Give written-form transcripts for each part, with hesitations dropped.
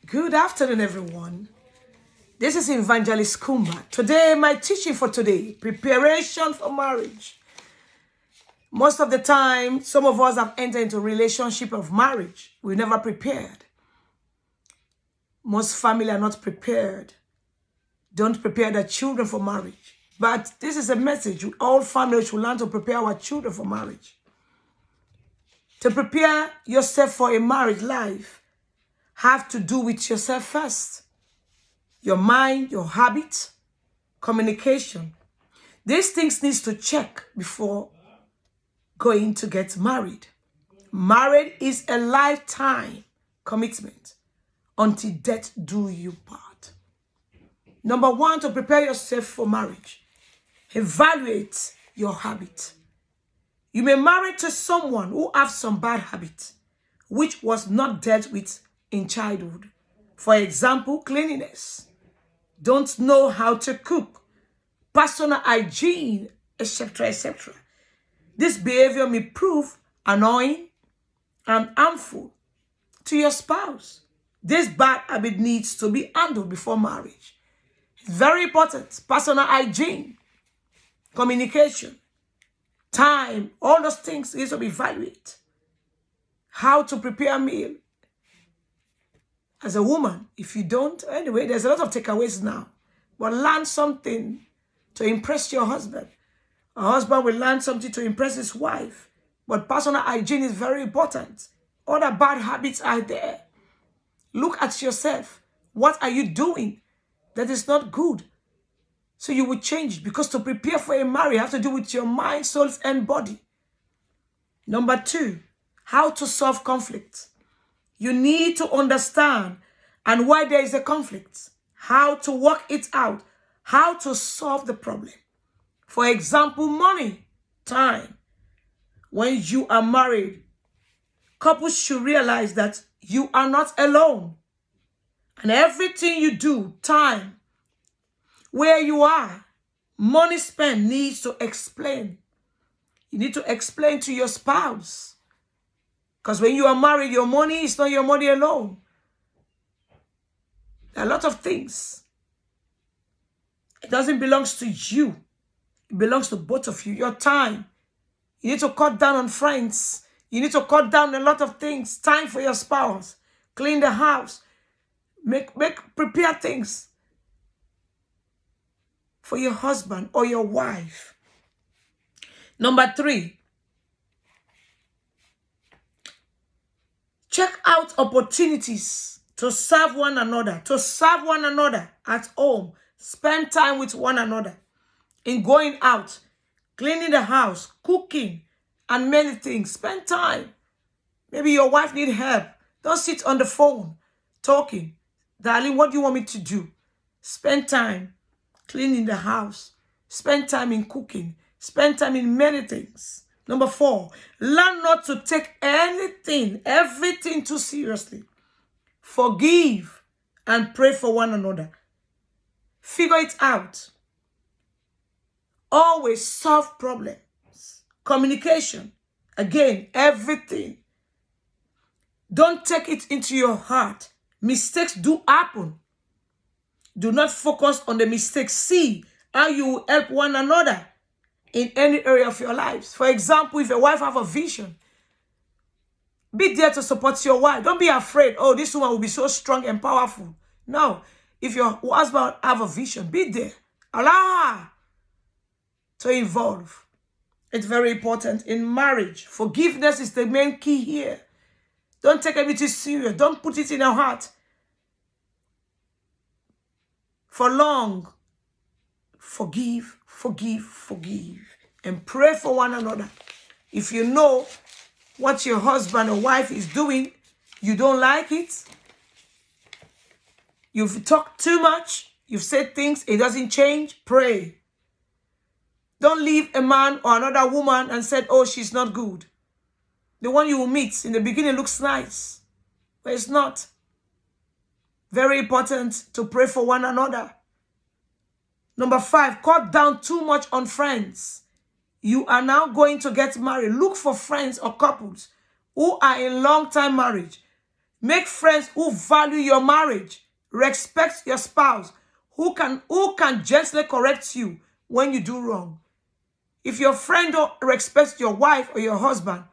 Good afternoon, everyone. This is Evangelist Kumba. Today, my teaching for today, preparation for marriage. Most of the time, some of us have entered into a relationship of marriage. We never prepared. Most family are not prepared. Don't prepare their children for marriage. But this is a message. All families should learn to prepare our children for marriage. To prepare yourself for a marriage life, have to do with yourself first. Your mind, your habits, communication. These things needs to check before going to get married. Marriage is a lifetime commitment until death do you part. Number one, to prepare yourself for marriage, evaluate your habit. You may marry to someone who has some bad habits, which was not dealt with in childhood. For example, cleanliness, don't know how to cook, personal hygiene, etc., etc. This behavior may prove annoying and harmful to your spouse. This bad habit needs to be handled before marriage. It's very important. Personal hygiene, communication, time, all those things need to be evaluated. How to prepare a meal. As a woman, if you don't, anyway, there's a lot of takeaways now. But learn something to impress your husband. A husband will learn something to impress his wife. But personal hygiene is very important. Other bad habits are there. Look at yourself. What are you doing that is not good? So you will change, because to prepare for a marriage has to do with your mind, soul, and body. Number two, how to solve conflict. You need to understand and why there is a conflict, how to work it out, how to solve the problem. For example, money, time. When you are married, couples should realize that you are not alone. And everything you do, time, where you are, money spent needs to explain. You need to explain to your spouse. Because when you are married, your money is not your money alone. There are a lot of things. It doesn't belong to you. It belongs to both of you. Your time. You need to cut down on friends. You need to cut down a lot of things. Time for your spouse. Clean the house. Prepare things for your husband or your wife. Number three, check out opportunities to serve one another, at home. Spend time with one another in going out, cleaning the house, cooking, and many things. Spend time. Maybe your wife needs help. Don't sit on the phone talking. Darling, what do you want me to do? Spend time cleaning the house. Spend time in cooking. Spend time in many things. Number four, learn not to take everything too seriously. Forgive and pray for one another. Figure it out. Always solve problems. Communication. Again, everything. Don't take it into your heart. Mistakes do happen. Do not focus on the mistakes. See how you will help one another in any area of your lives. For example, if your wife have a vision, be there to support your wife. Don't be afraid, oh, this woman will be so strong and powerful. No. If your husband have a vision, be there. Allow her to evolve. It's very important in marriage. Forgiveness is the main key here. Don't take everything serious. Don't put it in your heart for long. Forgive, and pray for one another. If you know what your husband or wife is doing, you don't like it, you've talked too much, you've said things, it doesn't change, pray. Don't leave a man or another woman and say, oh, she's not good. The one you will meet in the beginning looks nice, but it's not. Very important to pray for one another. Number five, cut down too much on friends. You are now going to get married. Look for friends or couples who are in long-time marriage. Make friends who value your marriage. Respect your spouse who can gently correct you when you do wrong. If your friend don't respect your wife or your husband,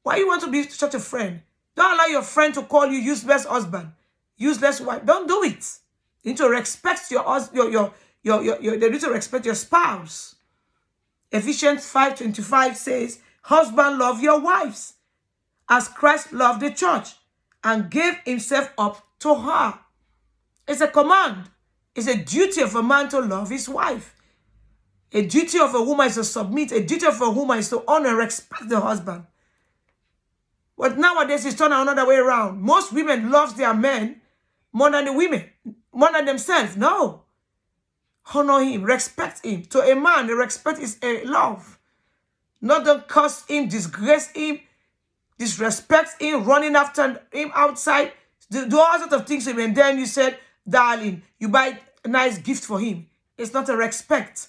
why you want to be such a friend? Don't allow your friend to call you useless husband, useless wife. Don't do it. You need to respect your they need to respect your spouse. Ephesians 5:25 says, husband, love your wives as Christ loved the church and gave himself up to her. It's a command. It's a duty of a man to love his wife. A duty of a woman is to submit. A duty of a woman is to honor and respect the husband. But nowadays, it's turned another way around. Most women love their men more than the women, more than themselves. No. Honor him, respect him. To a man, the respect is a love. Not to curse him, disgrace him, disrespect him, running after him outside, do all sorts of things to him. And then you said, darling, you buy a nice gift for him. It's not a respect.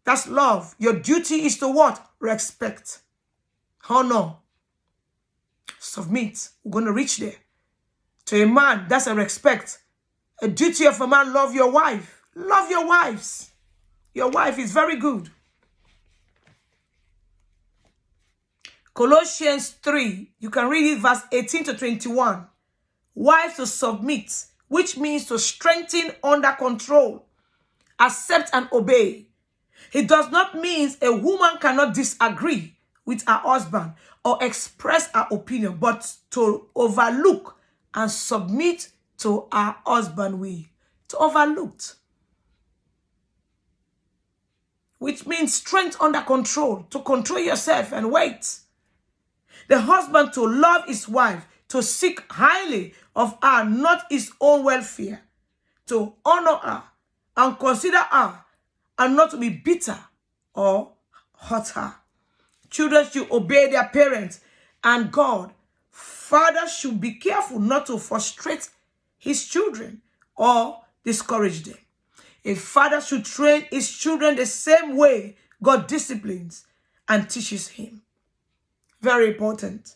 That's love. Your duty is to what? Respect. Honor. Submit. We're going to reach there. To a man, that's a respect. A duty of a man, love your wife. Love your wives. Your wife is very good. Colossians 3, you can read it, verse 18 to 21. Wives to submit, which means to strengthen, under control, accept and obey. It does not mean a woman cannot disagree with her husband or express her opinion, but to overlook and submit to her husband will. To overlook. Which means strength under control, to control yourself and wait. The husband to love his wife, to seek highly of her, not his own welfare, to honor her and consider her, and not to be bitter or hurt her. Children should obey their parents and God. Fathers should be careful not to frustrate his children or discourage them. A father should train his children the same way God disciplines and teaches him. Very important.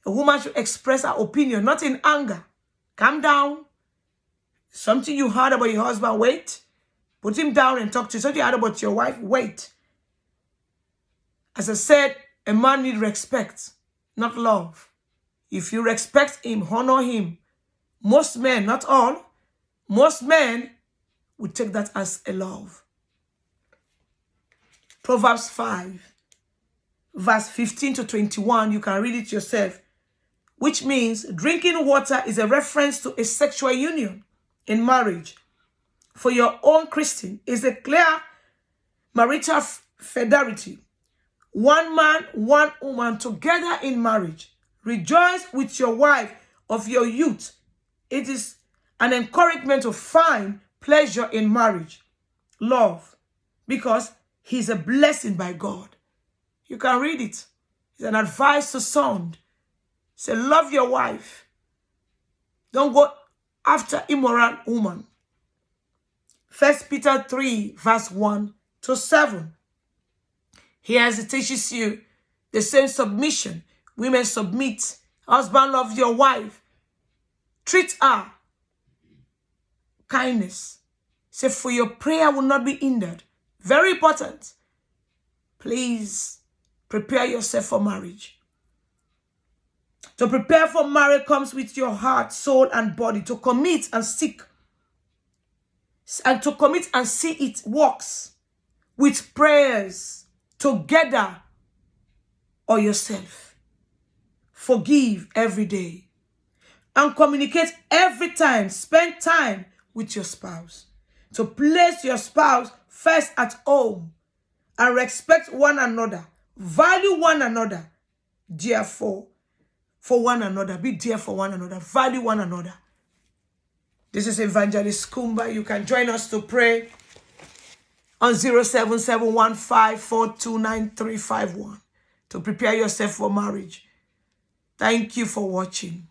A woman should express her opinion, not in anger. Calm down. Something you heard about your husband, wait. Put him down and talk to you. Something you heard about your wife, wait. As I said, a man needs respect, not love. If you respect him, honor him. Most men, not all, most men would take that as a love. Proverbs 5, verse 15 to 21, you can read it yourself, which means drinking water is a reference to a sexual union in marriage. For your own Christian is a clear marital fidelity. One man, one woman together in marriage. Rejoice with your wife of your youth. It is an encouragement to find pleasure in marriage, love, because he's a blessing by God. You can read it. It's an advice to son. Say, love your wife. Don't go after immoral woman. 1 Peter 3, verse 1 to 7. Here it teaches you the same submission. Women submit. Husband, love your wife. Treat her. Kindness. Say, for your prayer will not be hindered. Very important. Please prepare yourself for marriage. To prepare for marriage comes with your heart, soul, and body. To commit and seek. And to commit and see it works with prayers together or yourself. Forgive every day and communicate every time. Spend time with your spouse. To place your spouse first at home and respect one another. Value one another. Therefore, for one another. Be there for one another. Value one another. This is Evangelist Kumba. You can join us to pray on 07715429351 to prepare yourself for marriage. Thank you for watching.